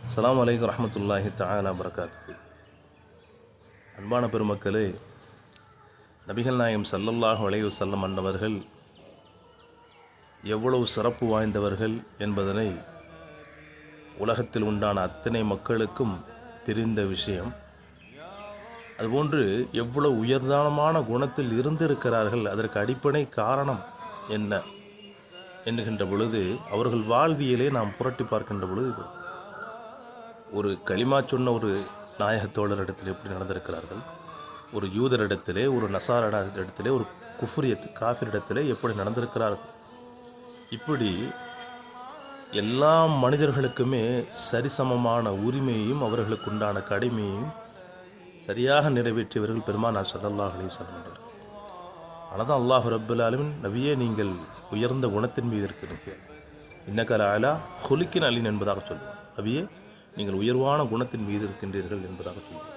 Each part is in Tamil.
அஸ்ஸலாமு அலைக்கும் ரஹ்மத்துல்லாஹி தஆலா பரகாத்துஹு. அன்பான பெருமக்களே, நபிகள் நாயகம் ஸல்லல்லாஹு அலைஹி வஸல்லம் அன்னவர்கள் எவ்வளவு சிறப்பு வாய்ந்தவர்கள் என்பதனை உலகத்தில் உண்டான அத்தனை மக்களுக்கும் தெரிந்த விஷயம். அதுபோன்று எவ்வளவு உயர்தானமான குணத்தில் இருந்திருக்கிறார்கள், அதற்கு அடிப்படை காரணம் என்ன என்கின்ற பொழுது, அவர்கள் வாழ்வியலே நாம் புரட்டி பார்க்கின்ற பொழுது, ஒரு களிமா சொன்ன ஒரு நாயகத்தோழரிடத்தில் எப்படி நடந்திருக்கிறார்கள், ஒரு யூதரிடத்திலே, ஒரு நசாரனிடத்திலே, ஒரு குஃப்ரியத் காஃபிரிடத்திலே எப்படி நடந்திருக்கிறார்கள், இப்படி எல்லா மனிதர்களுக்குமே சரிசமமான உரிமையையும் அவர்களுக்கு உண்டான கடமையையும் சரியாக நிறைவேற்றியவர்கள் பெருமானார் ஸல்லல்லாஹு அலைஹி வஸல்லம் அவர்கள். ஆனால் தான் அல்லாஹ் ரப்பல் ஆலமீன், நபியே நீங்கள் உயர்ந்த குணத்தின் மீது இருக்கிறீர்கள், இன்னக லஅலா குலுக்கின் அலீன் என்பதாக சொல்லுவார். நபியே நீங்கள் உயர்வான குணத்தின் மீது இருக்கின்றீர்கள் என்பதாக சொல்லுவார்.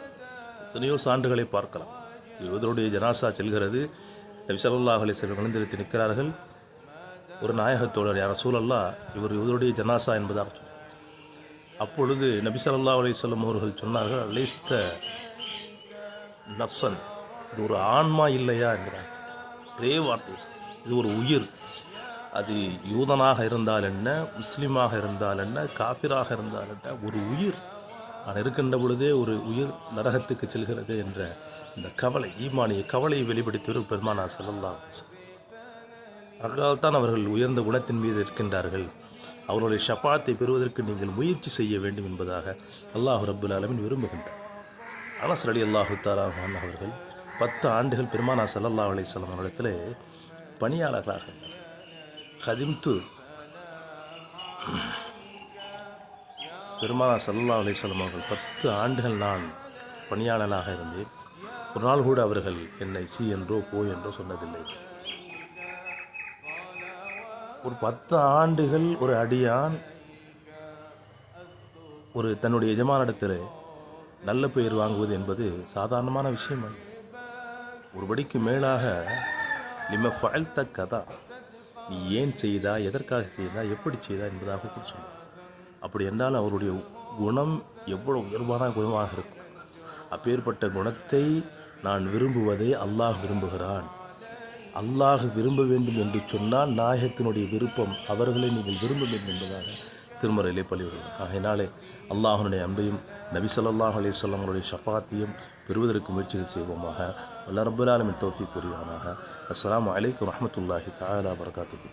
எத்தனையோ சான்றுகளை பார்க்கலாம். இவருடைய ஜனாசா செல்கிறது, நபி ஸல்லல்லாஹு அலைஹி வஸல்லம் எழுந்திருத்து நிற்கிறார்கள். ஒரு நாயகத்தோழர், யார் ரசூலல்லாஹ், இவருடைய ஜனாசா என்பதாக சொன்னார். அப்பொழுது நபி ஸல்லல்லாஹு அலைஹி வஸல்லம் அவர்கள் சொன்னார்கள், லைஸ்த நஃப்ஸன், இது ஒரு ஆன்மா இல்லையா என்கிறார். ஒரே வார்த்தை, இது ஒரு உயிர். அது யூதனாக இருந்தால் என்ன, முஸ்லீமாக இருந்தால் என்ன, காஃபிராக இருந்தால் என்ன, ஒரு உயிர். நான் இருக்கின்ற பொழுதே ஒரு உயிர் நரகத்துக்கு செல்கிறது என்ற இந்த கவலை, ஈமானிய கவலையை வெளிப்படுத்தியவர் பெருமானார் ஸல்லல்லாஹு அலைஹி வஸல்லம். அதனால் தான் அவர்கள் உயர்ந்த குணத்தின் மீது இருக்கின்றார்கள். அவர்களுடைய ஷஃபாத்தை பெறுவதற்கு நீங்கள் முயற்சி செய்ய வேண்டும் என்பதாக அல்லாஹ் ரப்பல் ஆலமீன் விரும்புகின்றார். அனஸ் ரலியல்லாஹு தஆலா அன்ஹு அவர்கள் 10 ஆண்டுகள் பெருமானார் ஸல்லல்லாஹு அலைஹி வஸல்லம் அவரிடத்திலே பணியாளர்களாக இருந்தார். ஹதிம்து, பெருமானார் ஸல்லல்லாஹு அலைஹி வஸல்லம் அவர்கள் 10 ஆண்டுகள் நான் பணியாளனாக இருந்தேன். ஒரு நாள் கூட அவர்கள் என்னை சி என்றோ போ என்றோ சொன்னதில்லை. ஒரு 10 ஆண்டுகள் ஒரு அடியான் ஒரு தன்னுடைய எஜமானிடத்தில் நல்ல பெயர் வாங்குவது என்பது சாதாரணமான விஷயம் அல்ல. ஒருபடிக்கு மேலாக லிம ஃபஅல்த கதா, நீ ஏன் செய்தா, எதற்காக செய்தா, எப்படி செய்தா என்பதாக கூட சொல்லுவார். அப்படி என்றால் அவருடைய குணம் எவ்வளவு உயர்வான குணமாக இருக்கும். அப்பேற்பட்ட குணத்தை நான் விரும்புவதை அல்லாஹ் விரும்புகிறான். அல்லாஹ் விரும்ப வேண்டும் என்று சொன்னால் நாயகத்தினுடைய விருப்பம், அவர்களை நீங்கள் விரும்ப வேண்டும் என்பதாக திருமறையிலே பலிவிடுகிறார். ஆகையினாலே அல்லாஹ்வுடைய அன்பையும் நபி ஸல்லல்லாஹு அலைஹி வஸல்லம் அவருடைய ஷஃபாத்தையும் பெறுவதற்கு முயற்சிகள் செய்வோமாக. அல்லாஹ் ரப்பல் ஆலமீன் தௌஃபீக் புரிவானாக. அஸ்ஸலாமு அலைக்கும் ரஹ்மத்துல்லாஹி தஆலா பரகாத்துஹு.